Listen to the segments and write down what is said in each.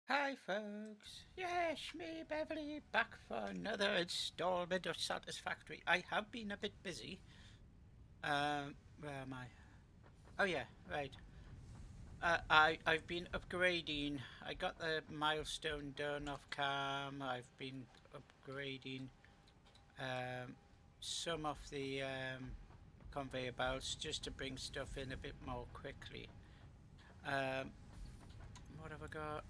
Hi folks, yes, me Beverly back for another installment of Satisfactory. I have been a bit busy. Where am I? Oh yeah, right. I've been upgrading. I got the milestone done off cam. I've been upgrading um, some of the conveyor belts just to bring stuff in a bit more quickly. Um, what have I got?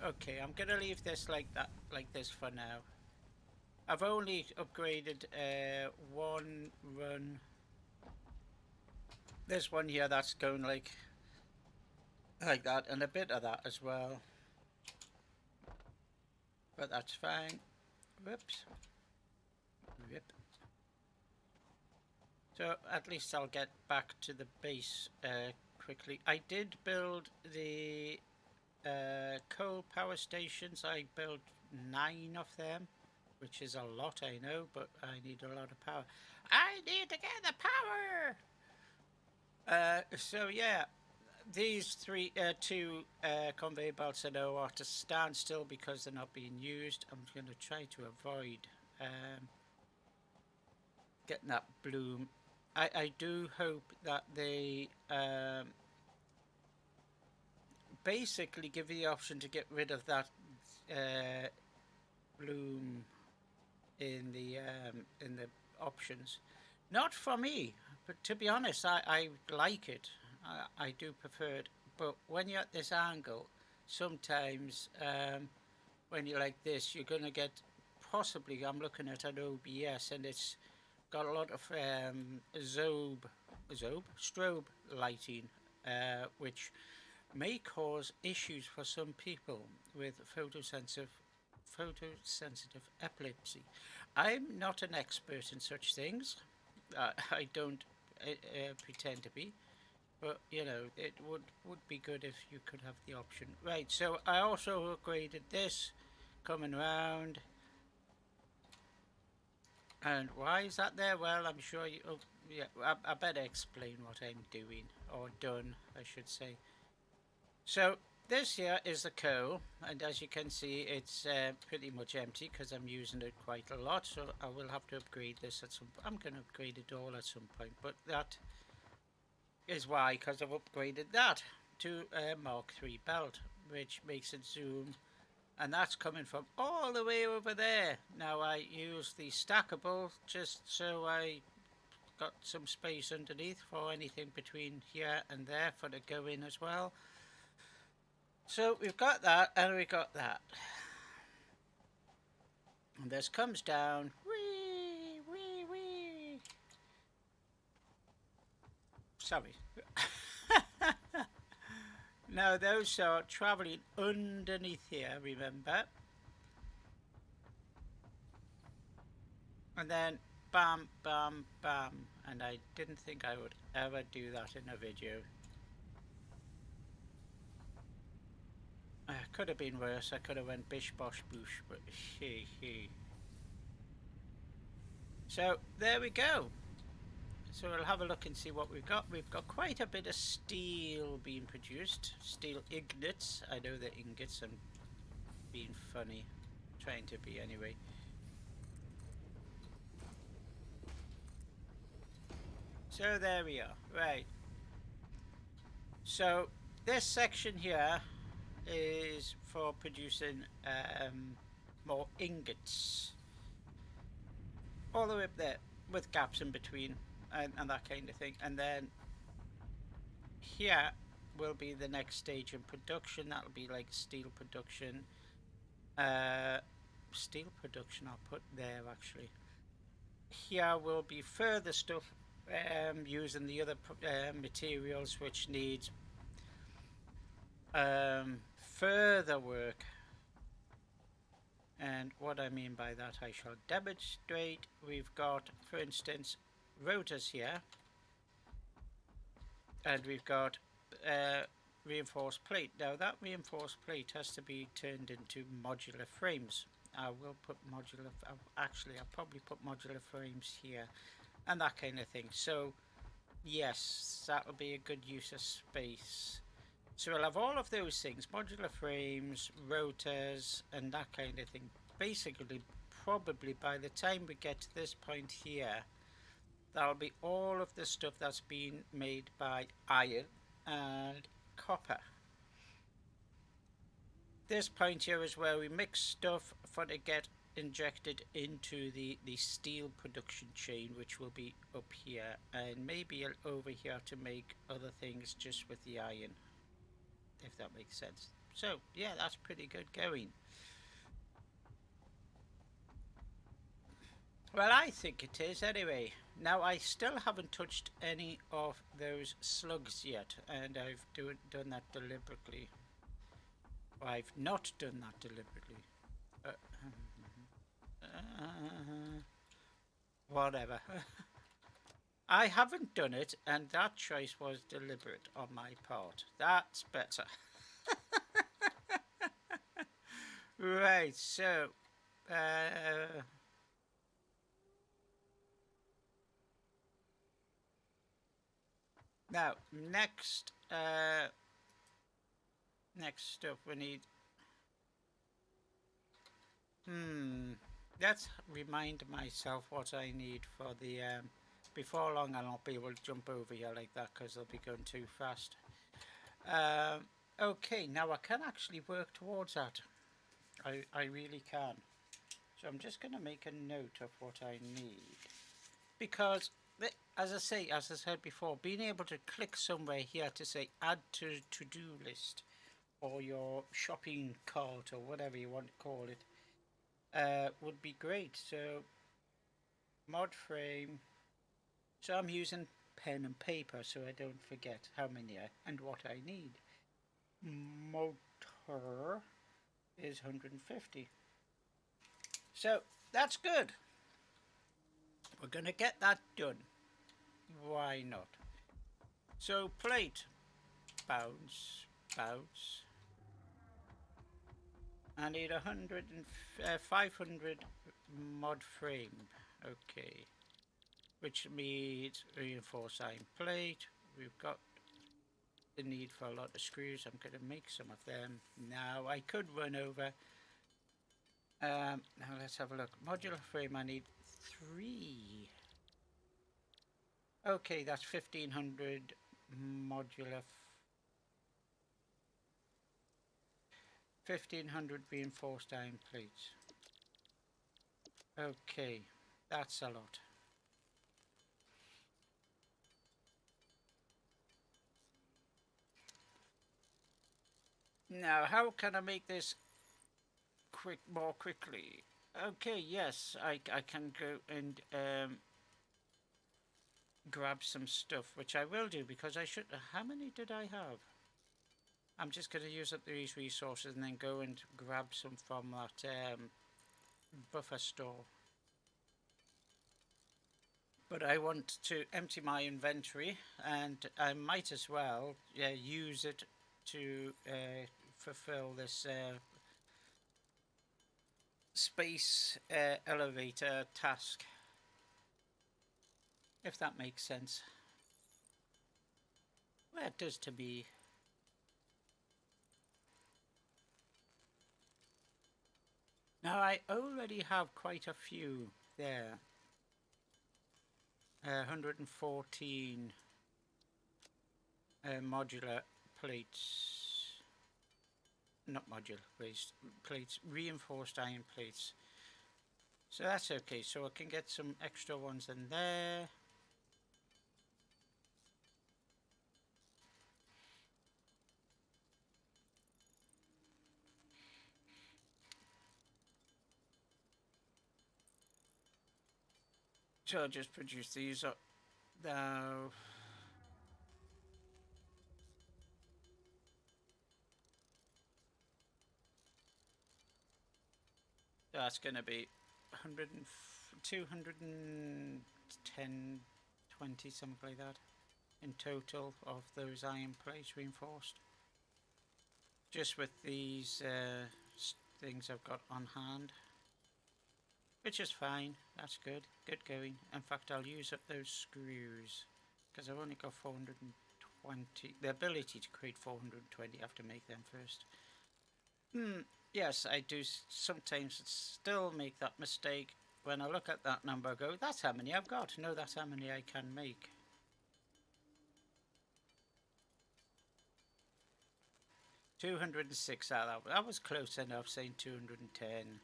Okay, I'm gonna leave this like that, like this for now. I've only upgraded one run. There's one here that's going like that, and a bit of that as well. But that's fine. Whoops. Rip. So at least I'll get back to the base quickly. I did build the coal power stations. I built 9 of them, which is a lot, I know, but I need a lot of power. I need to get the power! So yeah, these two conveyor belts I know are to stand still because they're not being used. I'm going to try to avoid getting that bloom. I do hope that they basically give you the option to get rid of that bloom in the options. Not for me, but to be honest, I like it. I do prefer it. But when you're at this angle, sometimes when you're like this, you're going to get possibly, I'm looking at an OBS and it's got a lot of strobe lighting, which may cause issues for some people with photosensitive epilepsy. I'm not an expert in such things. I don't pretend to be, but you know, it would be good if you could have the option. Right. So I also upgraded this coming round. And why is that there? Well, I'm sure you. Oh, yeah, I better explain what I'm doing, or done, I should say. So this here is the coal, and as you can see, it's pretty much empty because I'm using it quite a lot. So I will have to upgrade this at some. I'm going to upgrade it all at some point, but that is why, because I've upgraded that to a Mark III belt, which makes it zoom, and that's coming from all the way over there. Now I use the stackable just so I got some space underneath for anything between here and there for the go in as well. So we've got that and we got that. And this comes down. Wee, wee, wee. Sorry. Now those are travelling underneath here, remember? And then bam, bam, bam. And I didn't think I would ever do that in a video. Could have been worse. I could have went bish bosh boosh, but he. So there we go. So we'll have a look and see what we've got. We've got quite a bit of steel being produced. Steel ingots. I know the ingots. I'm being funny. Trying to be anyway. So there we are. Right. So this section here is for producing more ingots. All the way up there with gaps in between and that kind of thing. And then here will be the next stage in production. That'll be like steel production. Steel production I'll put there actually. Here will be further stuff using the other materials which need further work. And what I mean by that I shall demonstrate. We've got, for instance, rotors here, and we've got reinforced plate. Now that reinforced plate has to be turned into modular frames. I will put modular, actually I'll probably put modular frames here and that kind of thing. So yes, that will be a good use of space. So we'll have all of those things, modular frames, rotors and that kind of thing. Basically, probably by the time we get to this point here, that'll be all of the stuff that's been made by iron and copper. This point here is where we mix stuff for to get injected into the steel production chain, which will be up here, and maybe over here to make other things just with the iron, if that makes sense. So yeah, that's pretty good going. Well, I think it is anyway. Now I still haven't touched any of those slugs yet, and I've done that deliberately. I've not done that deliberately. Whatever. I haven't done it, and that choice was deliberate on my part. That's better. Right, so now next stuff we need. Let's remind myself what I need for the before long. I'll not be able to jump over here like that because I'll be going too fast. Okay, now I can actually work towards that. I really can. So I'm just going to make a note of what I need, because as I said before, being able to click somewhere here to say add to to-do list or your shopping cart or whatever you want to call it would be great. So mod frame. So I'm using pen and paper so I don't forget how many and what I need. Motor is 150. So that's good. We're going to get that done. Why not? So plate, bounce, bounce. I need 500 mod frame. Okay. Which means reinforced iron plate. We've got the need for a lot of screws. I'm going to make some of them. Now I could run over. Now let's have a look. Modular frame, I need 3. Okay, that's 1500 modular. 1500 reinforced iron plates. Okay, that's a lot. Now, how can I make this more quickly? Okay, yes, I can go and grab some stuff, which I will do because I should. How many did I have? I'm just going to use up these resources and then go and grab some from that buffer store. But I want to empty my inventory, and I might as well use it to fulfill this space elevator task, if that makes sense. Well, it does to me. Now I already have quite a few there. 114 modular plates. Not modular plates, reinforced iron plates. So that's okay. So I can get some extra ones in there. So I'll just produce these up. Now, that's going to be 100 and 210, 20, something like that, in total of those iron plates reinforced. Just with these things I've got on hand. Which is fine, that's good, good going. In fact, I'll use up those screws, because I've only got 420, the ability to create 420, I have to make them first. Yes, I do sometimes still make that mistake. When I look at that number, I go, that's how many I've got. No, that's how many I can make. $206 out of that was close enough, saying 210.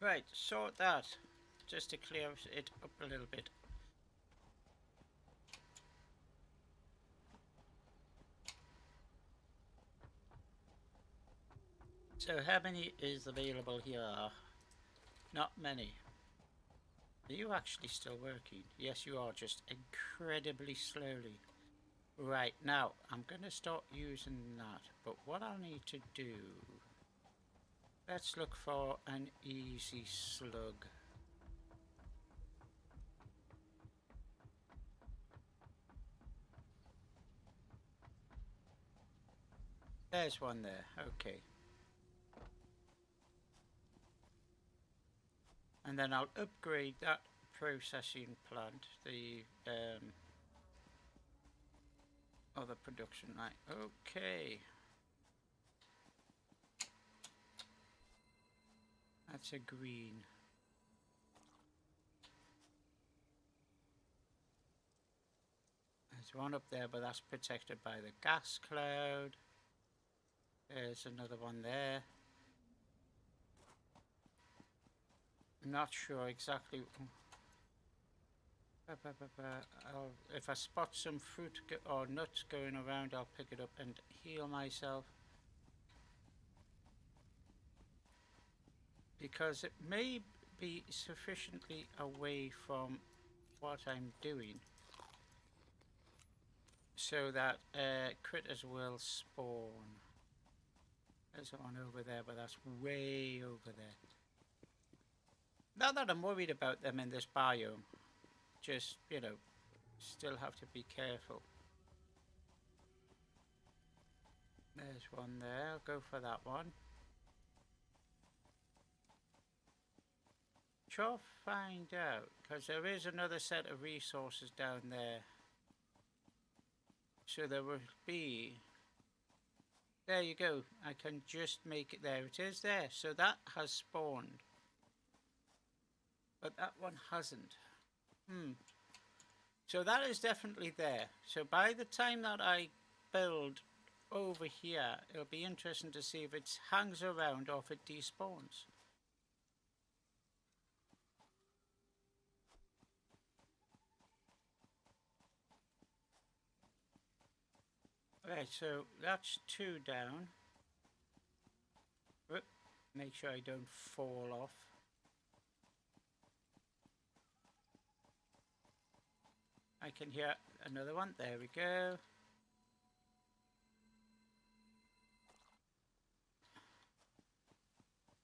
Right, sort that, just to clear it up a little bit. So how many is available here? Not many. Are you actually still working? Yes, you are, just incredibly slowly. Right, now, I'm going to start using that, but what I need to do... Let's look for an easy slug. There's one there, okay. And then I'll upgrade that processing plant, the other production line. Okay. That's a green. There's one up there, but that's protected by the gas cloud. There's another one there. I'm not sure exactly. If I spot some fruit or nuts going around, I'll pick it up and heal myself. Because it may be sufficiently away from what I'm doing so that critters will spawn. There's one over there, but that's way over there. Not that I'm worried about them in this biome, just, you know, still have to be careful. There's one there, I'll go for that one. Sure, find out, because there is another set of resources down there. So there will be... There you go, I can just make it there. It is there, so that has spawned. But that one hasn't. So that is definitely there. So by the time that I build over here, it'll be interesting to see if it hangs around or if it despawns. Right, so that's 2 down. Whoop, make sure I don't fall off. I can hear another one. There we go.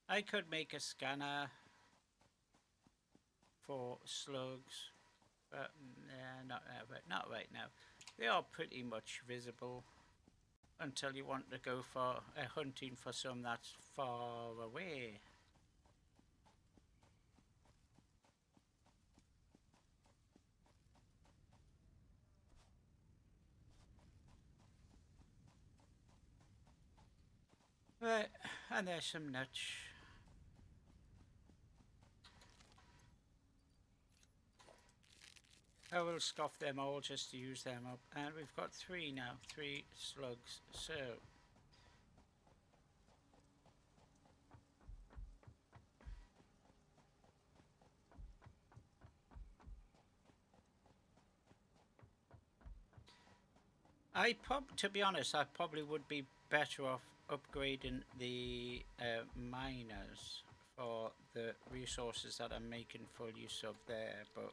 I could make a scanner for slugs, but not right now. They are pretty much visible until you want to go for hunting for some that's far away. Right, and there's some nuts. I will scoff them all just to use them up. And we've got 3 now, 3 slugs. So To be honest, I probably would be better off upgrading the miners for the resources that I'm making full use of there, but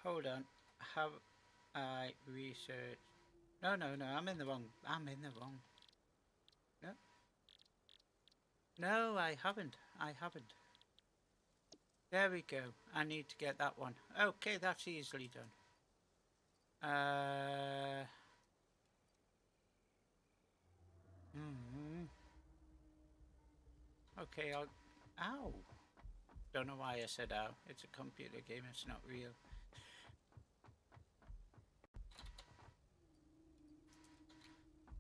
hold on. Have I researched? No, no, no. I'm in the wrong. I'm in the wrong. No, no, I haven't. I haven't. There we go. I need to get that one. Okay, that's easily done. Hmm. Okay, I'll. Ow. Don't know why I said ow. It's a computer game. It's not real.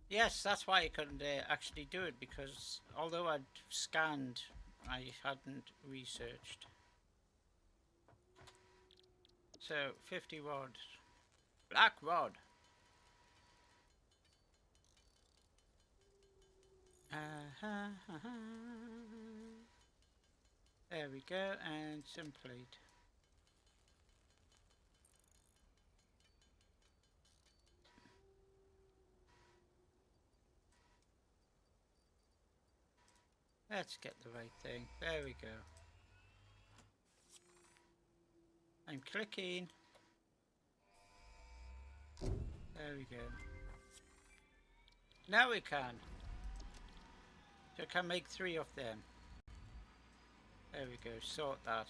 Yes, that's why I couldn't actually do it, because although I'd scanned, I hadn't researched. So 50 rod, black rod. There we go, and some plate. Let's get the right thing. There we go. I'm clicking. There we go. Now we can. So I can make 3 of them. There we go. Sort that.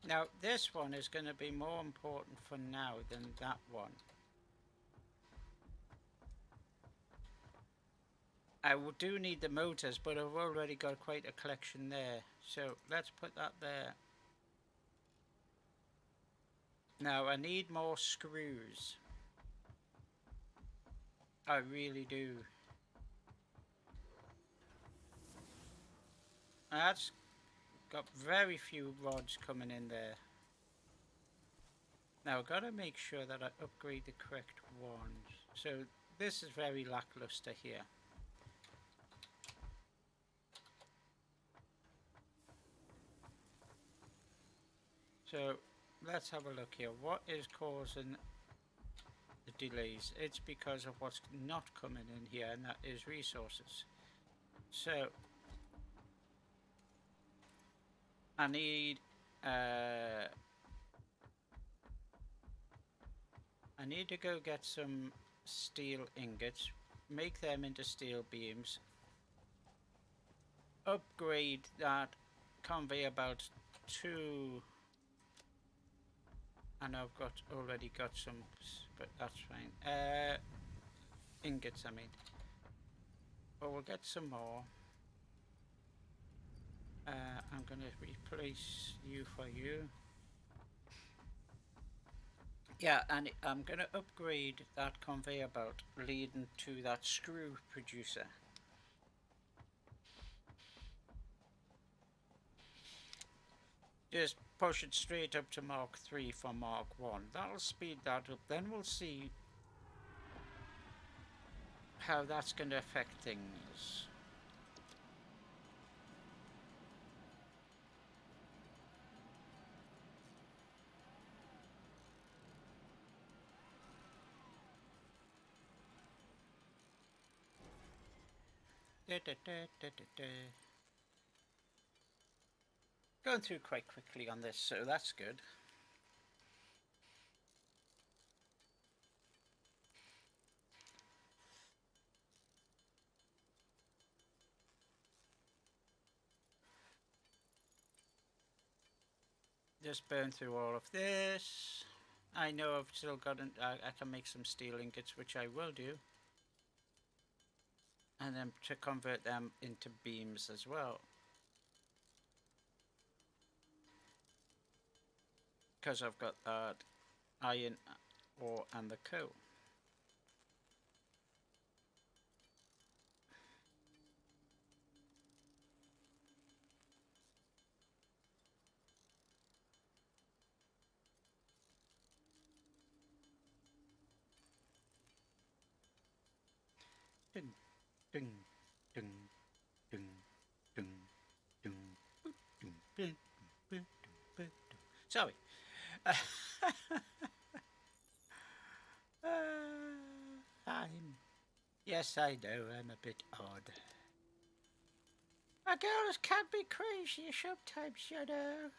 Now this one is going to be more important for now than that one. I do need the motors, but I've already got quite a collection there. So let's put that there. Now I need more screws. I really do. That's got very few rods coming in there. Now I've got to make sure that I upgrade the correct ones. So this is very lackluster here. So let's have a look here. What is causing the delays? It's because of what's not coming in here, and that is resources. So I need to go get some steel ingots, make them into steel beams, upgrade that conveyor belt to, and I've already got some, but that's fine. Ingots, I mean. But we'll get some more. I'm going to replace you for you. Yeah, and I'm going to upgrade that conveyor belt leading to that screw producer. Just push it straight up to Mark 3 from Mark 1. That'll speed that up. Then we'll see how that's going to affect things. Going through quite quickly on this, so that's good. Just burn through all of this. I know I've still got I can make some steel ingots, which I will do. And then to convert them into beams as well. Because I've got that iron ore and the coal. Ding, ding, ding, ding, ding, boop, ding, boop, boop, boop, boop. Sorry. Yes, I know, I'm a bit odd. Girls can be crazy sometimes, you know.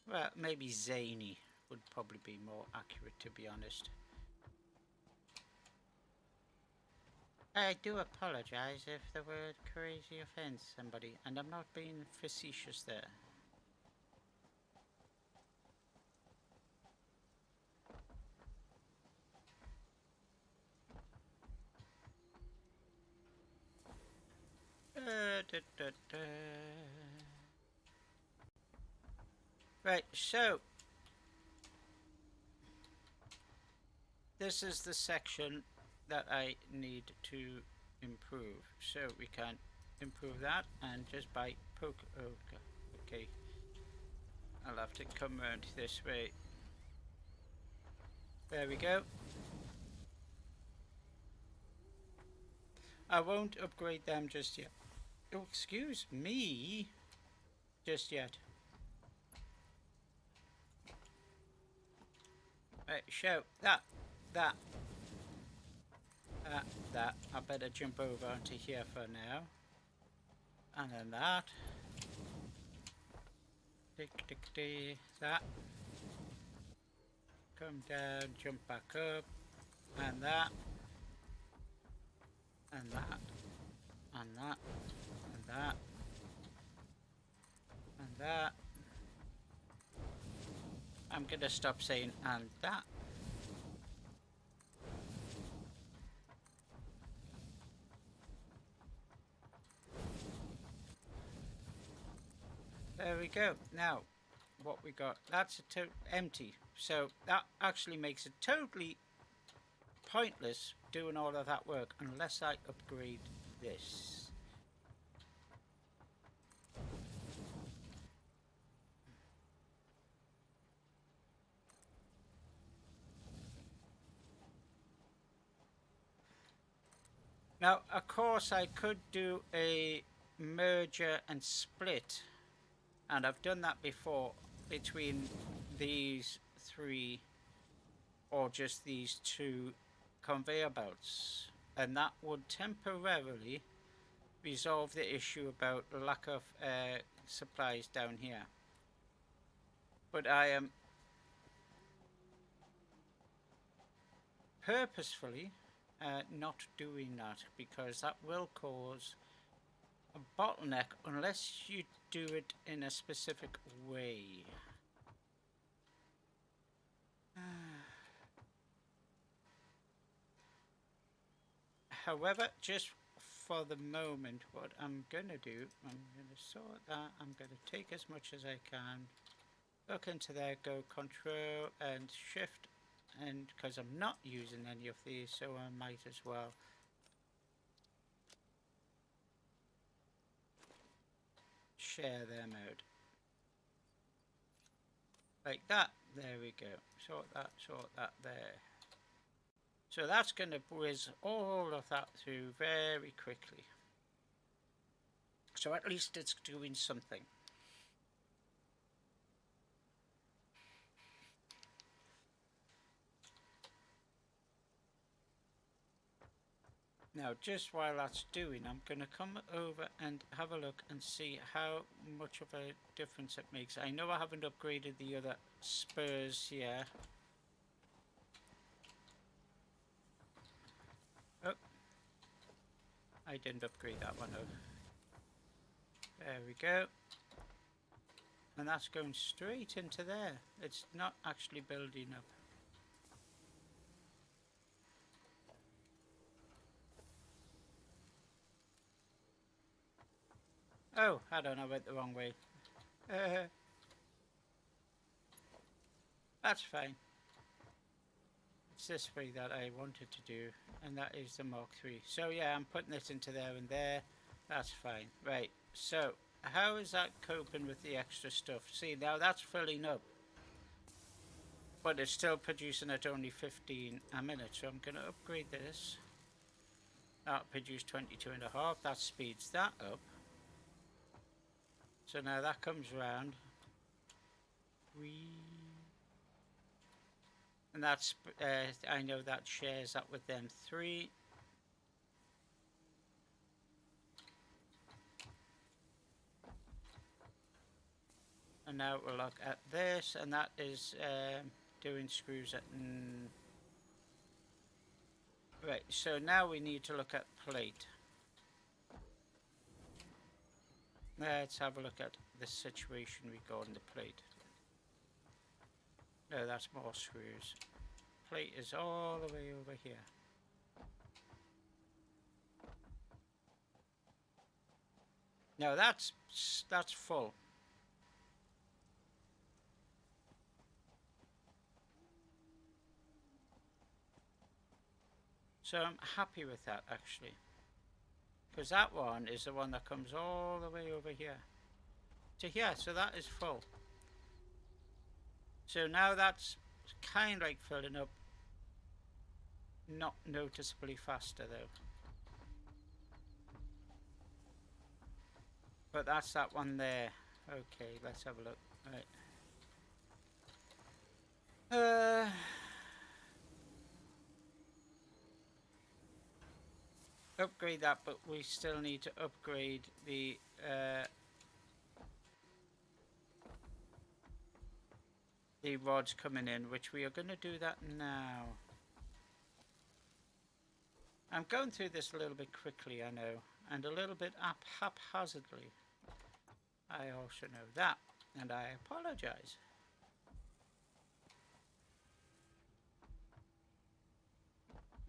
Well, maybe zany would probably be more accurate, to be honest. I do apologise if the word crazy offends somebody, and I'm not being facetious there. Da, da, da. Right, so this is the section that I need to improve. So we can improve that, and just by poke. Oh, okay. I'll have to come round this way. There we go. I won't upgrade them just yet. Oh, excuse me. Just yet. Right, so that. I better jump over onto here for now. And then that. That. Come down, jump back up. And that. And that. And that. And that. And that. I'm gonna stop saying and that. There we go. Now, what we got, that's empty. So that actually makes it totally pointless doing all of that work unless I upgrade this. Now, of course, I could do a merger and split, and I've done that before between these three or just these two conveyor belts, and that would temporarily resolve the issue about lack of supplies down here. But I am purposefully not doing that, because that will cause a bottleneck unless you do it in a specific way. However, just for the moment, what I'm gonna do, I'm gonna sort that, I'm gonna take as much as I can, look into there, go control and shift, and because I'm not using any of these, so I might as well share them out. Like that. There we go. Sort that there. So that's going to whiz all of that through very quickly. So at least it's doing something. Now, just while that's doing, I'm going to come over and have a look and see how much of a difference it makes. I know I haven't upgraded the other spurs here. Oh, I didn't upgrade that one. Oh, there we go. And that's going straight into there. It's not actually building up. Oh, I don't know, I went the wrong way. That's fine. It's this way that I wanted to do, and that is the Mark III. So yeah, I'm putting this into there and there. That's fine. Right, so how is that coping with the extra stuff? See, now that's filling up. But it's still producing at only 15 a minute, so I'm going to upgrade this. That produced 22.5. That speeds that up. So now that comes round. And that's, I know that shares that with them 3. And now we'll look at this, and that is doing screws at... Right, so now we need to look at plate. Let's have a look at the situation regarding the plate. No, that's more screws. Plate is all the way over here. No, that's full. So I'm happy with that, actually. Because that one is the one that comes all the way over here to here, so that is full. So now that's kind of like filling up, not noticeably faster though. But that's that one there. Okay, let's have a look. Right. Upgrade that, but we still need to upgrade the rods coming in, which we are going to do that now. I'm going through this a little bit quickly, I know, and a little bit haphazardly. I also know that, and I apologize.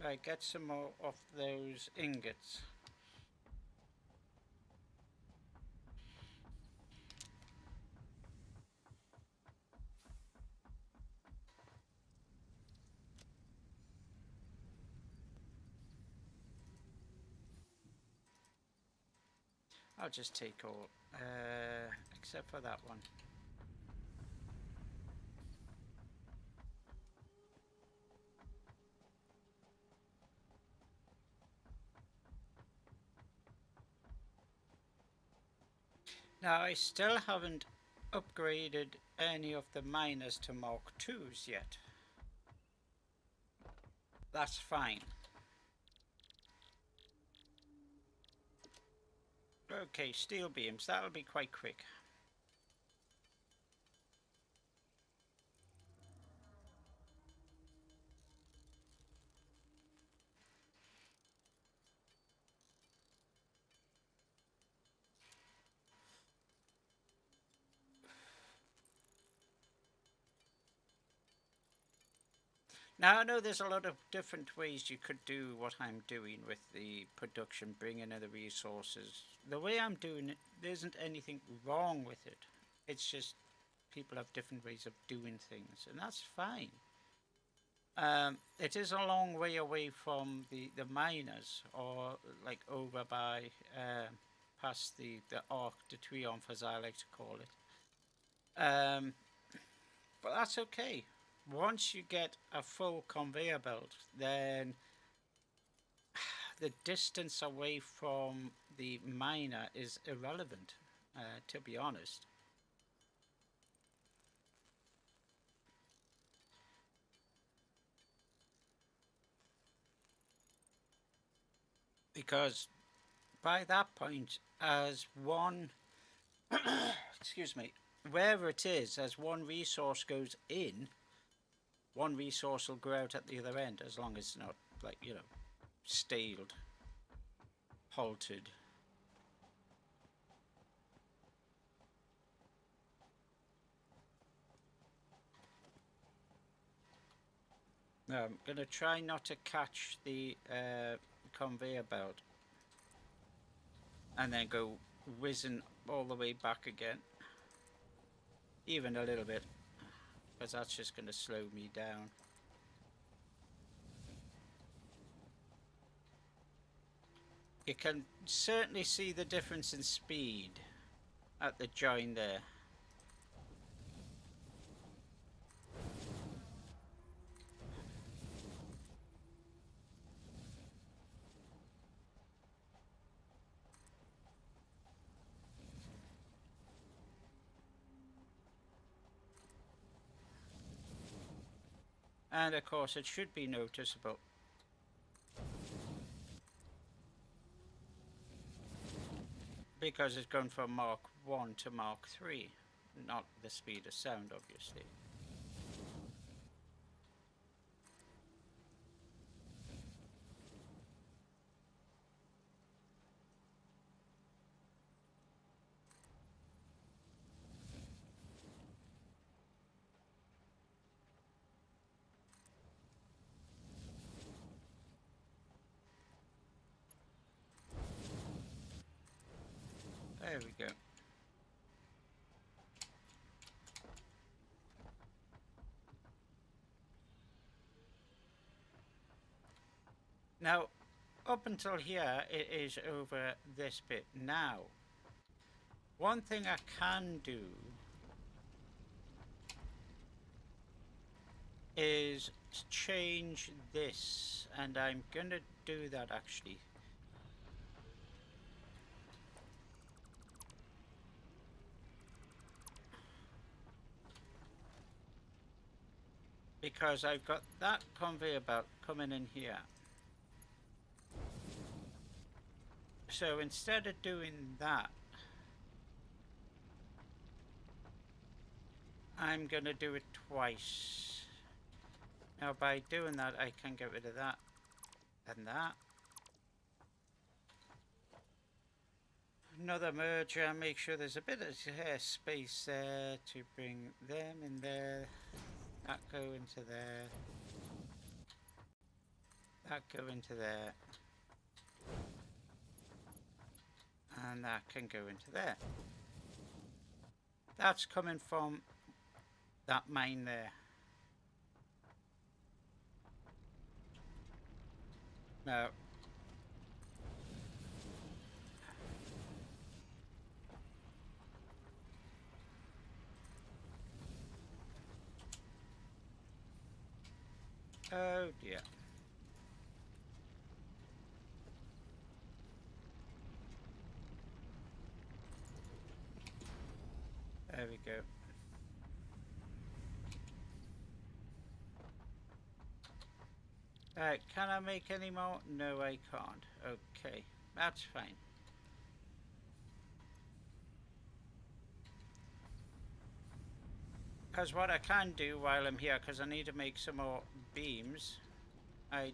Right, get some more of those ingots. I'll just take all, except for that one. Now I still haven't upgraded any of the miners to Mark IIs yet. That's fine. Okay, steel beams, that'll be quite quick. Now I know there's a lot of different ways you could do what I'm doing with the production, bringing in the resources. The way I'm doing it, there isn't anything wrong with it. It's just people have different ways of doing things, and that's fine. It is a long way away from the miners, or like over by past the Arc de Triomphe, as I like to call it. But that's okay. Once you get a full conveyor belt, then the distance away from the miner is irrelevant, to be honest. Because by that point, as one, excuse me, wherever it is, as one resource goes in, one resource will grow out at the other end, as long as it's not, like, you know, staled, halted. Now, I'm going to try not to catch the conveyor belt and then go whizzing all the way back again, even a little bit, because that's just going to slow me down. You can certainly see the difference in speed at the join there. And of course it should be noticeable. Because it's gone from Mark 1 to Mark 3, not the speed of sound, obviously. There we go. Now, up until here, it is over this bit. Now, one thing I can do is change this, and I'm gonna do that actually. Because I've got that conveyor belt coming in here. So instead of doing that, I'm gonna do it twice. Now by doing that, I can get rid of that and that. Another merger, make sure there's a bit of space there to bring them in there. That go into there. That go into there. And that can go into there. That's coming from that mine there. Now, oh dear. There we go. Can I make any more? No, I can't. Okay, that's fine. Because what I can do while I'm here, because I need to make some more beams, I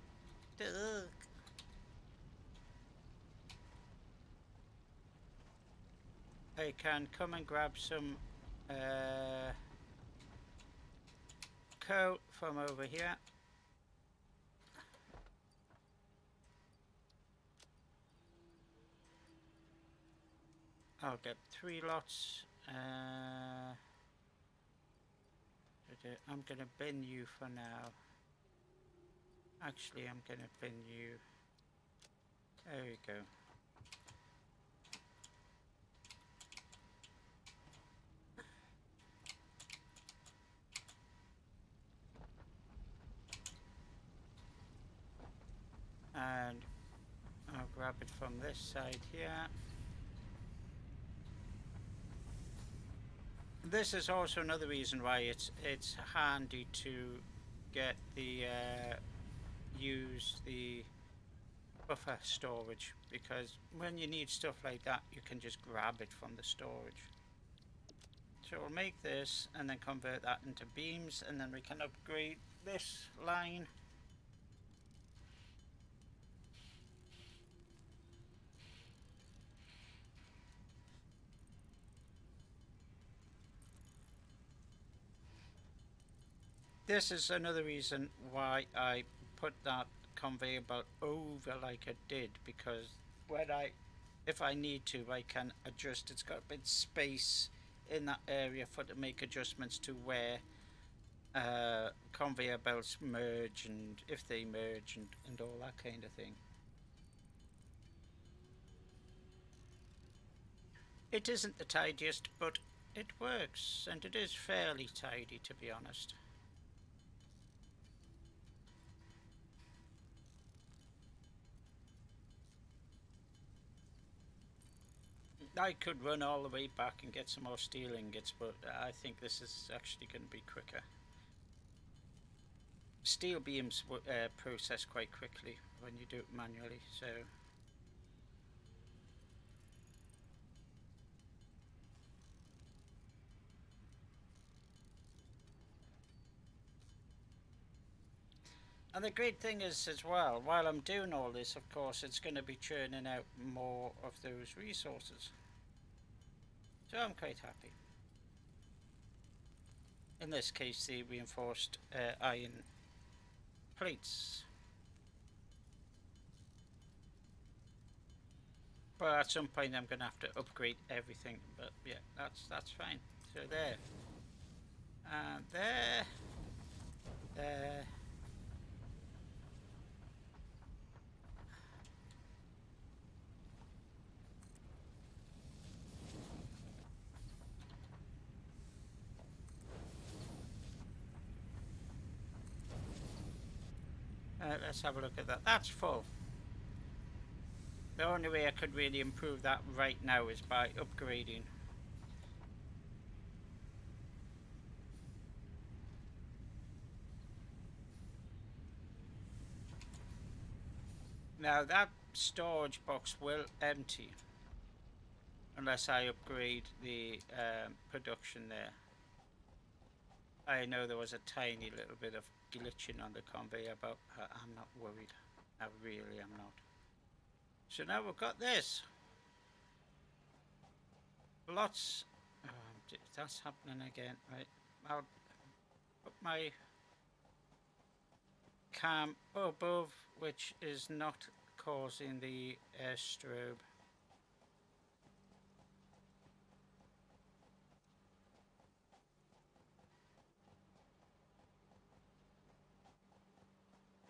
can come and grab some coal from over here. I'll get 3 lots. I'm gonna bin you for now. Actually, I'm gonna bin you. There we go. And I'll grab it from this side here. This is also another reason why it's handy to get the use the buffer storage, because when you need stuff like that you can just grab it from the storage. So we'll make this and then convert that into beams, and then we can upgrade this line. This is another reason why I put that conveyor belt over like I did, because when if I need to, I can adjust. It's got a bit of space in that area for to make adjustments to where conveyor belts merge, and if they merge, and all that kind of thing. It isn't the tidiest, but it works, and it is fairly tidy, to be honest. I could run all the way back and get some more steel ingots, but I think this is actually going to be quicker. steel beams process quite quickly when you do it manually, so. And the great thing is as well, while I'm doing all this, of course, it's going to be churning out more of those resources. So I'm quite happy. In this case, the reinforced iron plates. But at some point I'm going to have to upgrade everything, but yeah, that's fine. So there. And there. There. Let's have a look at that. That's full. The only way I could really improve that right now is by upgrading. Now that storage box will empty unless I upgrade the production there. I know there was a tiny little bit of glitching on the conveyor, but I'm not worried. I really am not. So now we've got this. Lots. That's happening again. Right. I'll put my cam above, which is not causing the strobe.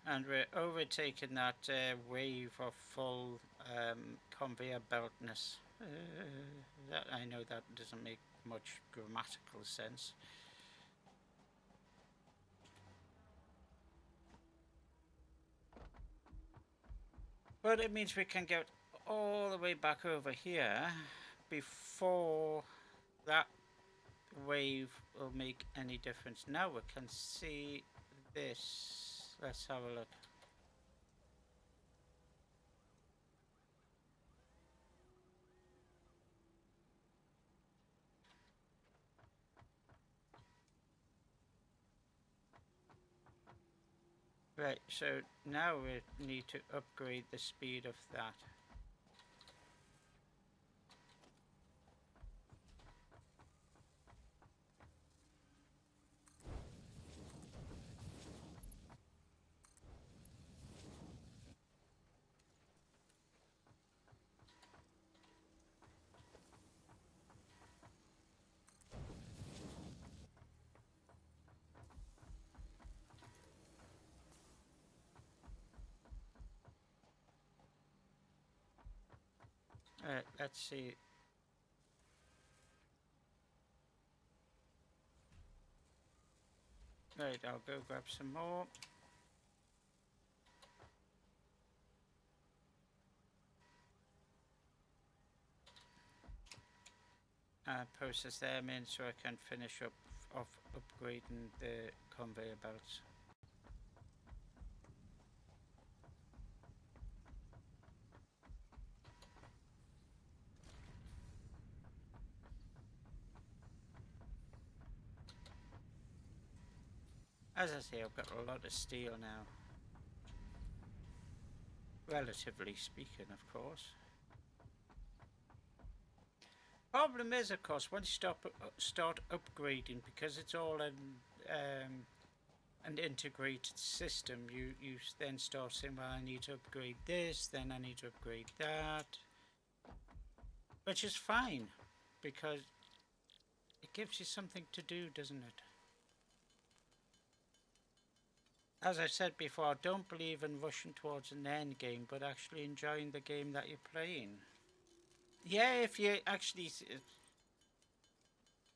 And we're overtaking that wave of full conveyor beltness. That I know that doesn't make much grammatical sense. But it means we can get all the way back over here before that wave will make any difference. Now we can see this. Let's have a look. Right, so now we need to upgrade the speed of that. Let's see. Right, I'll go grab some more. Process them in so I can finish up off upgrading the conveyor belts. As I say, I've got a lot of steel now. Relatively speaking, of course. Problem is, of course, once you start upgrading, because it's all an integrated system, you then start saying, well, I need to upgrade this, then I need to upgrade that, which is fine, because it gives you something to do, doesn't it? As I said before, I don't believe in rushing towards an end game, but actually enjoying the game that you're playing. Yeah, if you actually,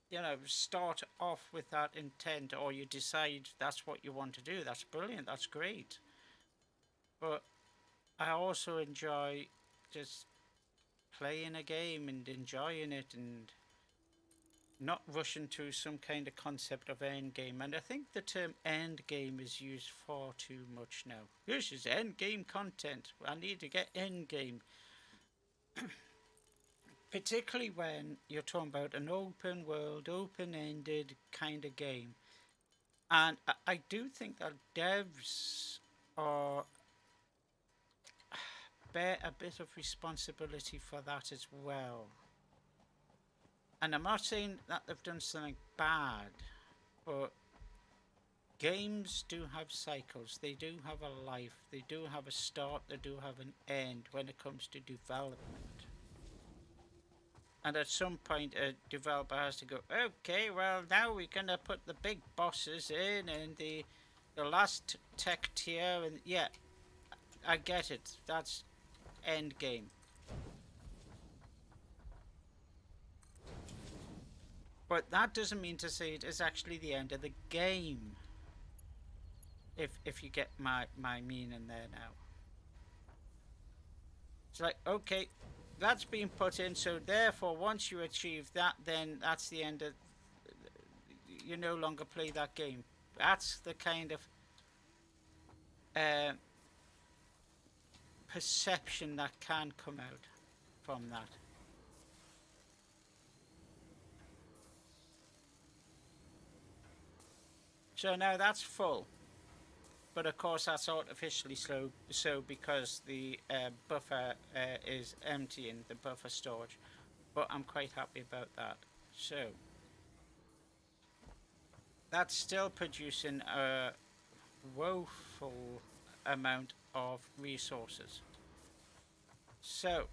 you know, start off with that intent, or you decide that's what you want to do, that's brilliant, that's great. But I also enjoy just playing a game and enjoying it, and not rush into some kind of concept of end game. And I think the term end game is used far too much now. This is end game content. I need to get end game. Particularly when you're talking about an open world, open ended kind of game. And I do think that devs are bear a bit of responsibility for that as well. And I'm not saying that they've done something bad, but games do have cycles. They do have a life. They do have a start. They do have an end when it comes to development. And at some point, a developer has to go, okay, well, now we're going to put the big bosses in and the last tech tier. And yeah, I get it. That's end game. But that doesn't mean to say it is actually the end of the game. If you get my meaning there now. It's like, okay, that's been put in, so therefore once you achieve that, then that's the end of, you no longer play that game. That's the kind of perception that can come out from that. So now that's full, but of course that's artificially slow, so because the buffer is emptying the buffer storage, but I'm quite happy about that. So that's still producing a woeful amount of resources. So,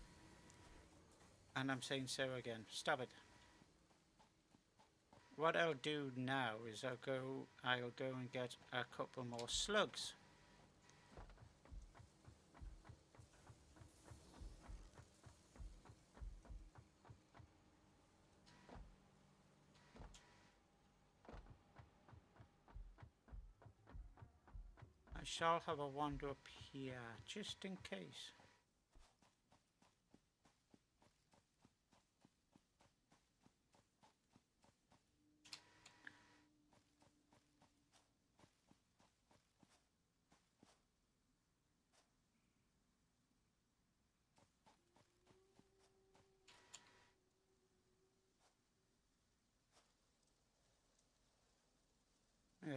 and I'm saying so again, stop it. What I'll do now is I'll go and get a couple more slugs. I shall have a wander up here, just in case.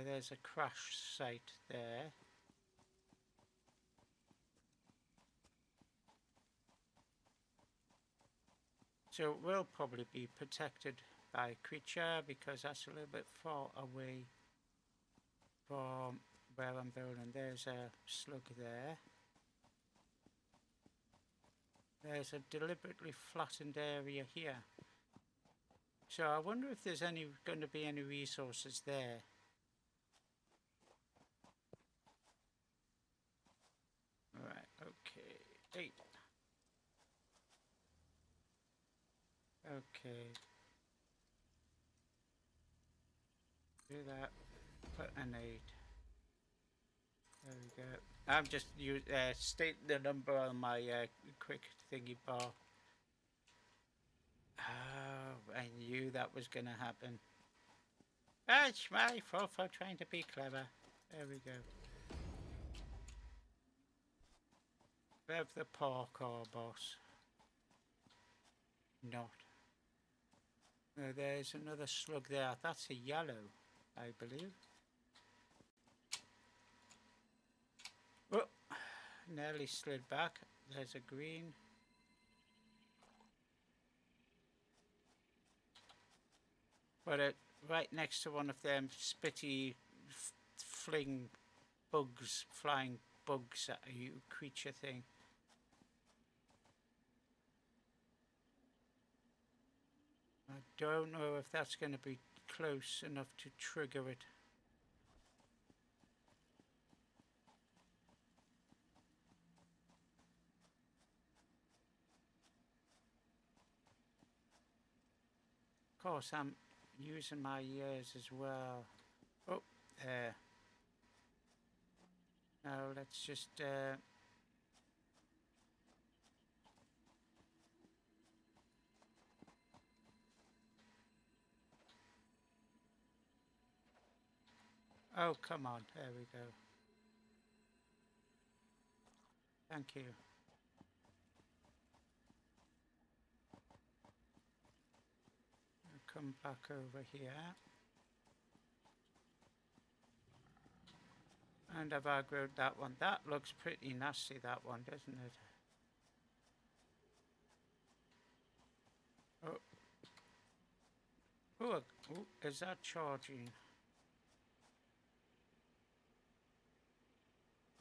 There's a crash site there. So it will probably be protected by a creature because that's a little bit far away from where I'm building. There's a slug there. There's a deliberately flattened area here. So I wonder if there's going to be any resources there. Right, okay, 8. Okay. Do that, put an 8. There we go. I'm just stating the number on my quick thingy bar. Oh, I knew that was going to happen. That's my fault for trying to be clever. There we go. Rev the parkour boss. Not. No, there's another slug there. That's a yellow, I believe. Oh, nearly slid back. There's a green. But right next to one of them spitty fling bugs, flying bugs at you creature thing. I don't know if that's going to be close enough to trigger it. Of course, I'm using my ears as well. Oh, there. Now let's just Oh, come on. There we go. Thank you. I'll come back over here. And I've aggroed that one. That looks pretty nasty, that one, doesn't it? Oh, oh, is that charging?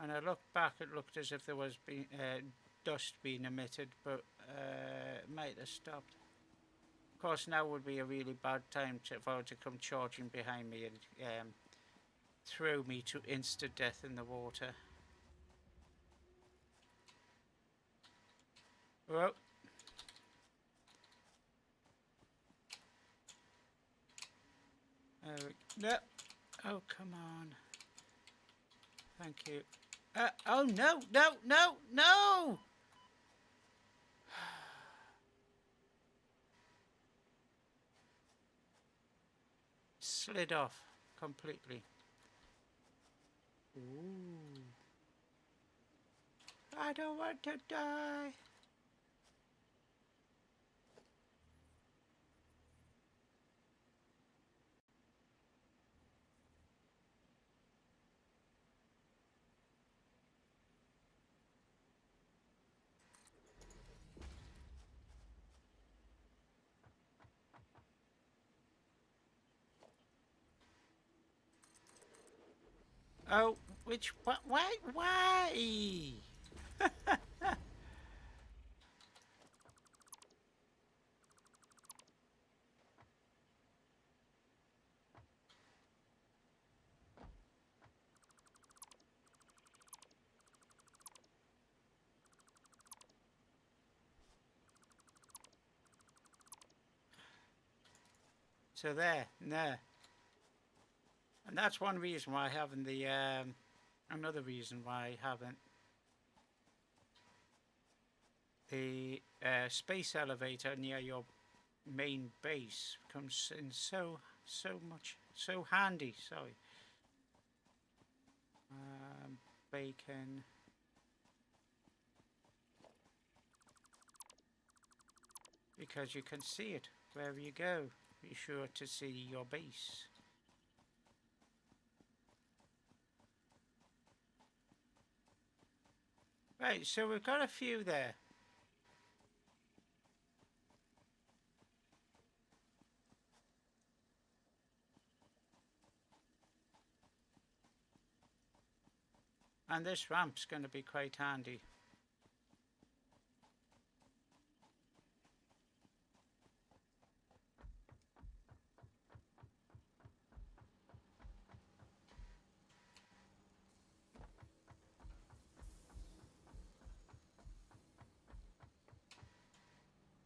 And I looked back, it looked as if there was dust being emitted, but it might have stopped. Of course, now would be a really bad time for it to come charging behind me and throw me to instant death in the water. Oh. No. Oh, come on. Thank you. Oh, no, no, no, no! Slid off completely. Ooh. I don't want to die. Oh, why? So there. And that's one reason why I haven't another reason why I haven't the space elevator near your main base comes in so handy. Sorry. Bacon. Because you can see it wherever you go. Be sure to see your base. Right, so we've got a few there. And this ramp's going to be quite handy.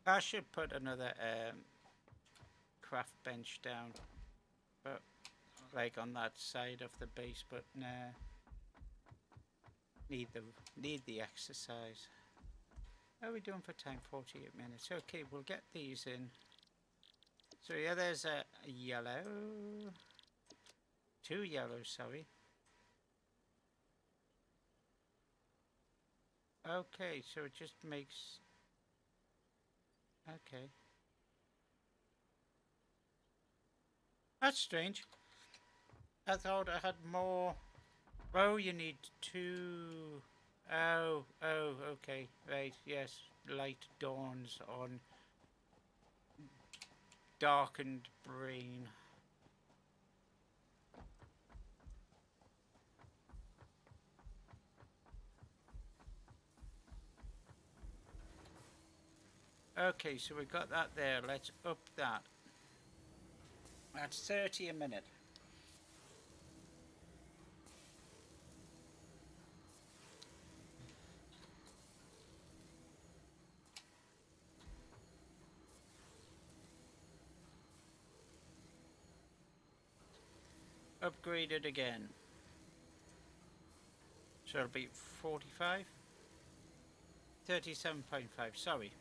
I should put another craft bench down, but like on that side of the base, but nah. Need the exercise. How are we doing for time? 48 minutes. Okay, we'll get these in. So yeah, there's a yellow. 2 yellows, sorry. Okay, so it just makes... Okay. That's strange. I thought I had more... Oh, you need 2... Oh, okay, right, yes. Light dawns on darkened brain. Okay, so we got that there. Let's up that. That's 30 a minute. Upgraded again. So it'll be 45? 37.5, sorry.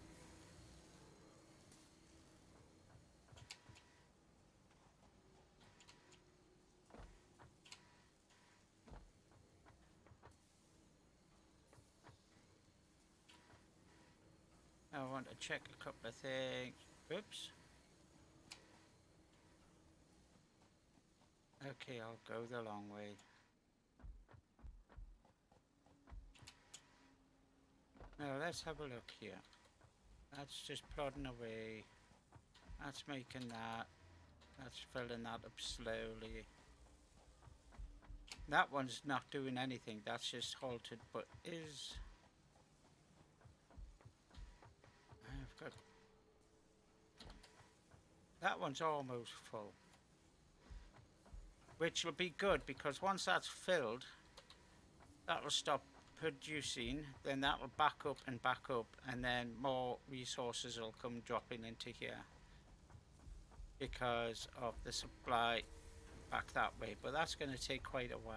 I want to check a couple of things. Oops. Okay, I'll go the long way. Now let's have a look here. That's just plodding away. That's making that. That's filling that up slowly. That one's not doing anything. That's just halted, but is... I've got... That one's almost full. Which will be good, because once that's filled, that will stop producing, then that will back up, and then more resources will come dropping into here because of the supply back that way, but that's going to take quite a while.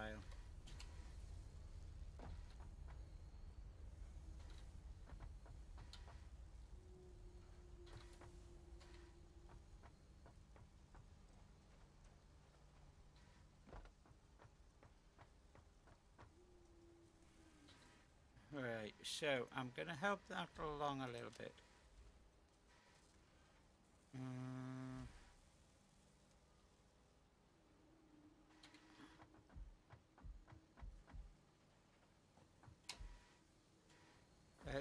Right, so I'm going to help that along a little bit.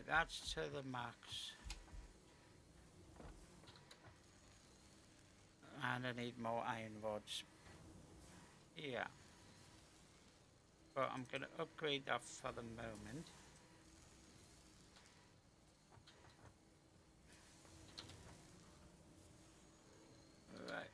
That's to the max. And I need more iron rods. Yeah. But I'm going to upgrade that for the moment. Right.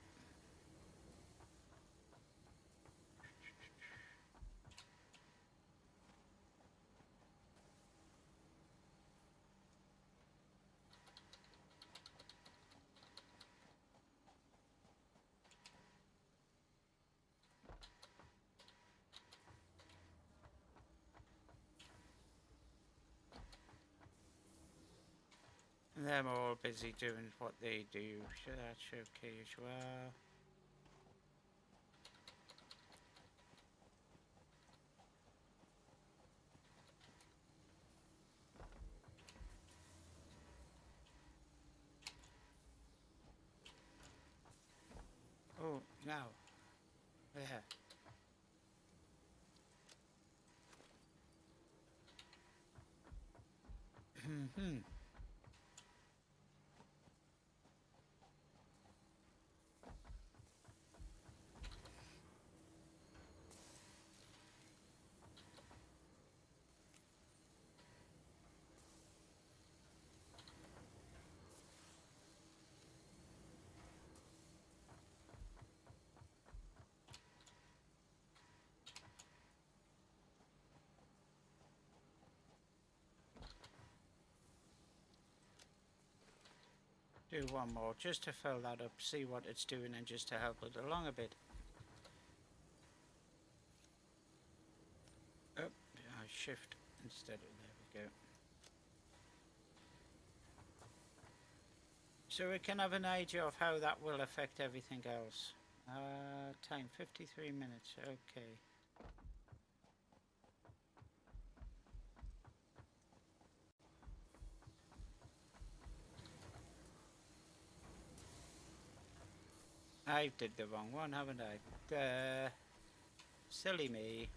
And they're all busy doing what they do, so that's okay as well. Oh, now. There. Do one more just to fill that up, see what it's doing, and just to help it along a bit. Oh, shift instead of, there we go. So we can have an idea of how that will affect everything else. Time 53 minutes, okay. I did the wrong one, haven't I? Silly me.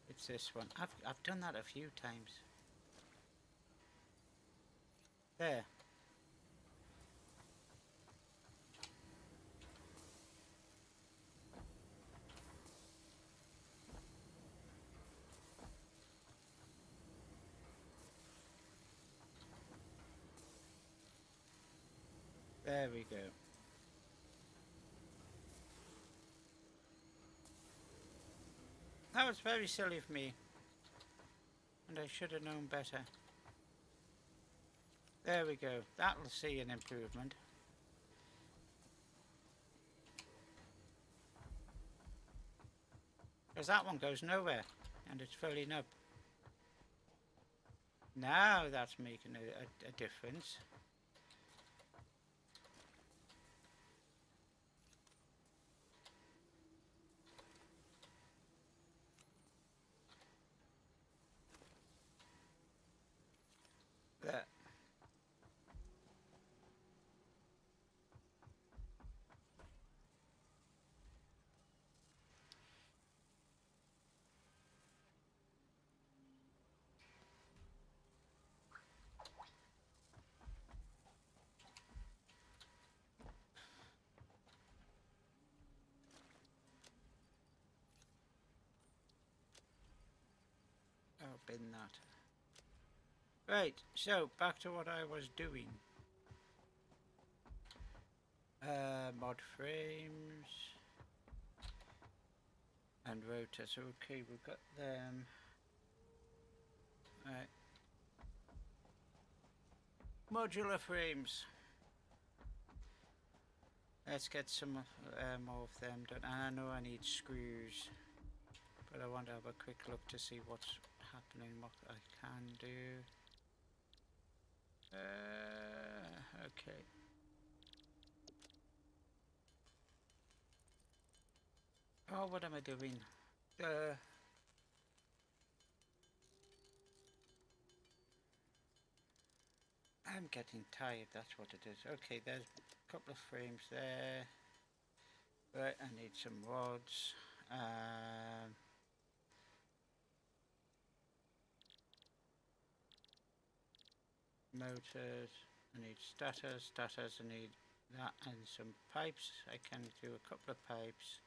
It's this one. I've done that a few times. There. There we go. That was very silly of me. And I should have known better. There we go. That'll see an improvement. Because that one goes nowhere. And it's filling up. Now that's making a difference. There. bin that. Right, so back to what I was doing. Mod frames and rotors. Okay, we've got them. Right. Modular frames. Let's get some more of them done. And I know I need screws, but I want to have a quick look to see what's happening, what I can do. Okay. Oh, what am I doing? I'm getting tired, that's what it is. Okay, there's a couple of frames there. Right, I need some rods. Motors, I need starters, I need that and some pipes. I can do a couple of pipes.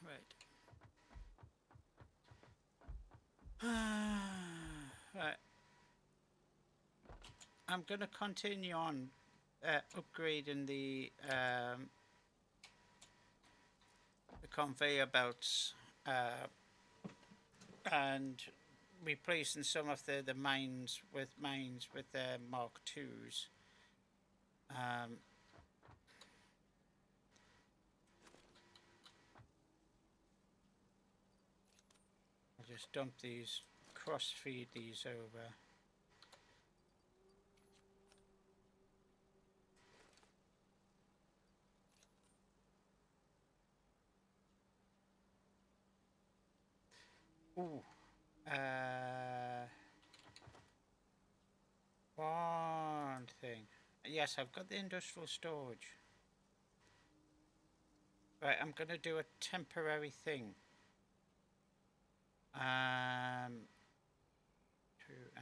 Right. Right. I'm going to continue on upgrading the conveyor belts and replacing some of the mines with Mark IIs. I'll just dump these, cross feed these over. Ooh. One thing. Yes, I've got the industrial storage. Right, I'm going to do a temporary thing. I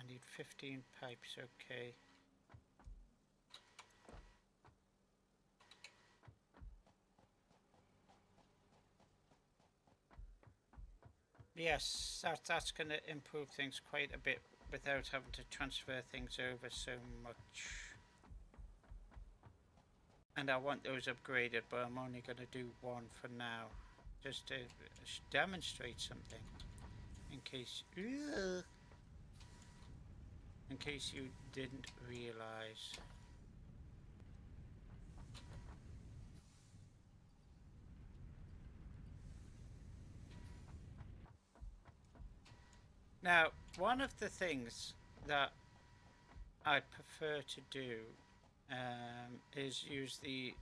need 15 pipes, okay. Yes, that's going to improve things quite a bit without having to transfer things over so much. And I want those upgraded, but I'm only going to do one for now, just to demonstrate something, in case you didn't realize. Now, one of the things that I prefer to do is use the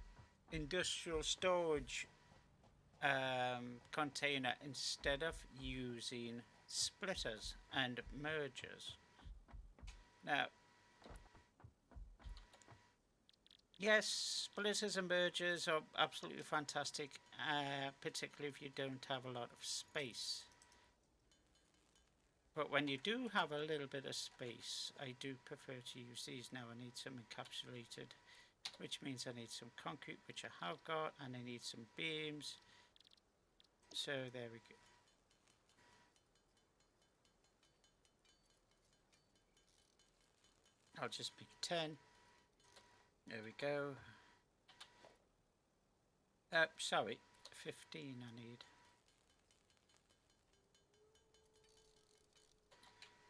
industrial storage container instead of using splitters and mergers. Now, yes, splitters and mergers are absolutely fantastic, particularly if you don't have a lot of space. But when you do have a little bit of space, I do prefer to use these. Now I need some encapsulated, which means I need some concrete, which I have got, and I need some beams. So there we go. I'll just pick 10. There we go. Sorry, 15 I need.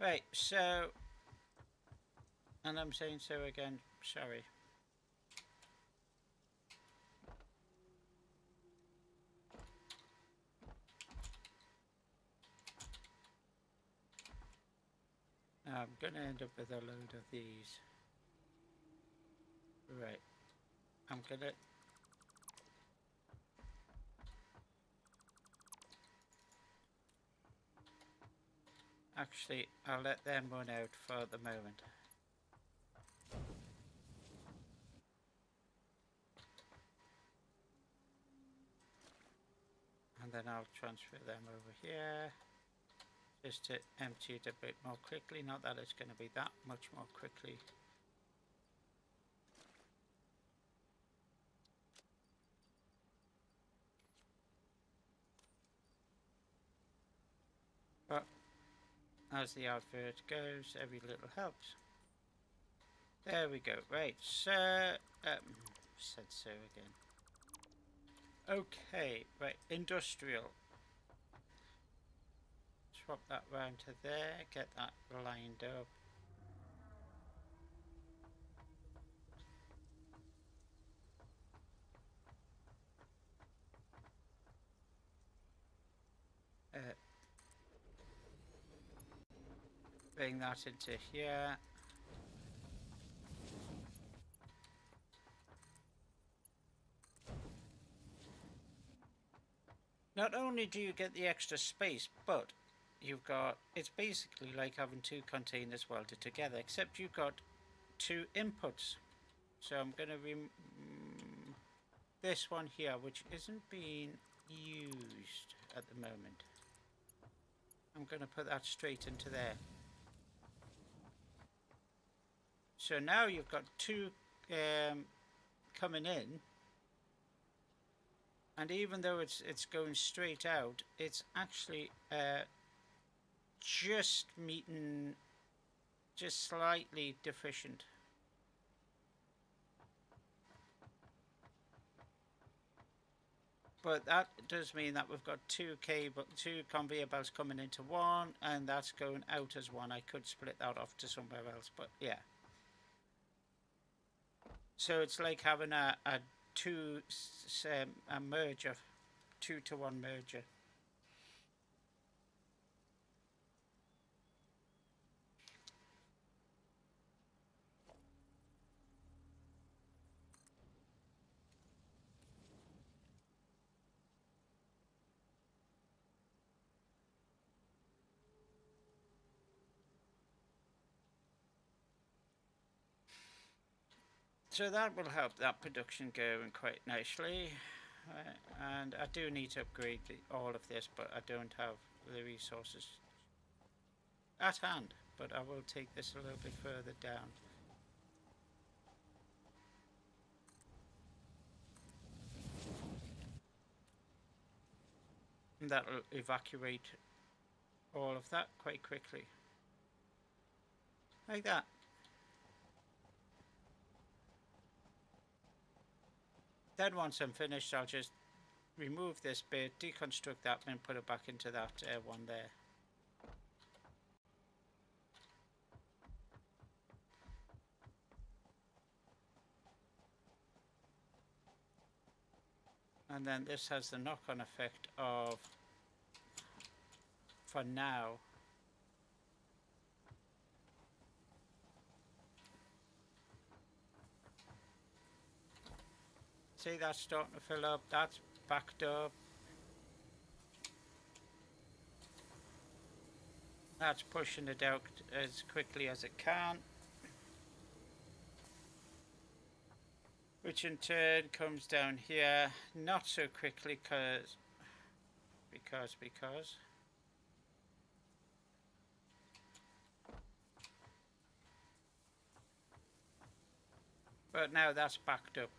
Right, so, and I'm saying so again, sorry. Now I'm going to end up with a load of these. Right, I'm going to actually, I'll let them run out for the moment. And then I'll transfer them over here, just to empty it a bit more quickly. Not that it's going to be that much more quickly. But as the advert goes, every little helps. There we go. Right, so said so again. Okay, right, industrial. Swap that round to there, get that lined up. Bring that into here. Not only do you get the extra space, but you've got, it's basically like having two containers welded together, except you've got two inputs. So I'm going to this one here, which isn't being used at the moment. I'm going to put that straight into there. So now you've got two coming in, and even though it's going straight out, it's actually just meeting, just slightly deficient. But that does mean that we've got two conveyor belts coming into one, and that's going out as one. I could split that off to somewhere else, but yeah. So it's like having a merger, 2-to-1 merger. So that will help that production going quite nicely. And I do need to upgrade all of this, but I don't have the resources at hand. But I will take this a little bit further down. And that'll evacuate all of that quite quickly. Like that. Then once I'm finished, I'll just remove this bit, deconstruct that, and put it back into that one there. And then this has the knock-on effect of, for now, see that's starting to fill up, that's backed up. That's pushing it out as quickly as it can. Which in turn comes down here, not so quickly because. But now that's backed up.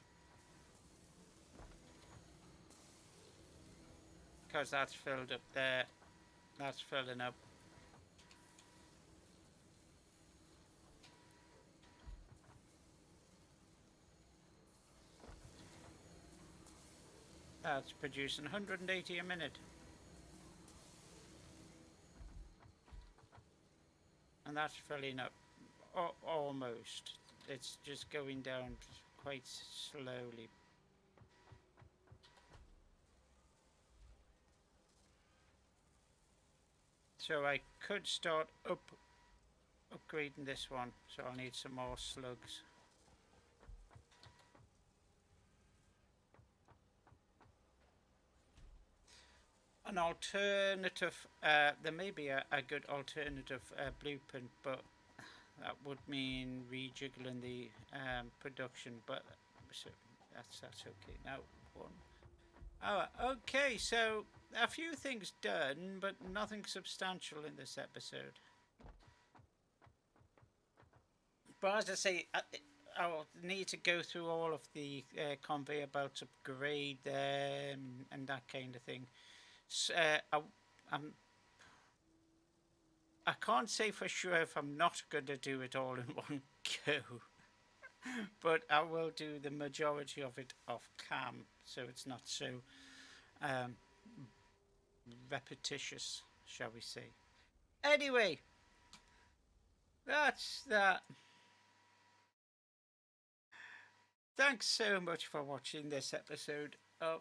Because that's filled up there, that's filling up. That's producing 180 a minute. And that's filling up almost. It's just going down quite slowly. So I could start upgrading this one, so I'll need some more slugs. An alternative, there may be a good alternative blueprint, but that would mean rejiggling the production, but so that's okay. Now one. Okay, so a few things done, but nothing substantial in this episode. But as I say, I'll need to go through all of the conveyor belts, upgrade them, and that kind of thing. So, I can't say for sure if I'm not going to do it all in one go, but I will do the majority of it off cam, so it's not so um, repetitious, shall we say. Anyway, that's that. Thanks so much for watching this episode of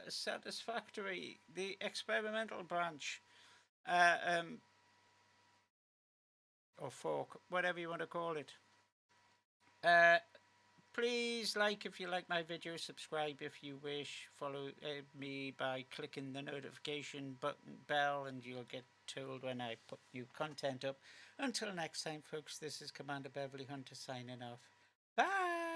Satisfactory, the experimental branch, uh, um, or fork, whatever you want to call it. Uh, Please like if you like my video, subscribe if you wish, follow me by clicking the notification button bell and you'll get told when I put new content up. Until next time folks, this is Commander Beverly Hunter signing off. Bye!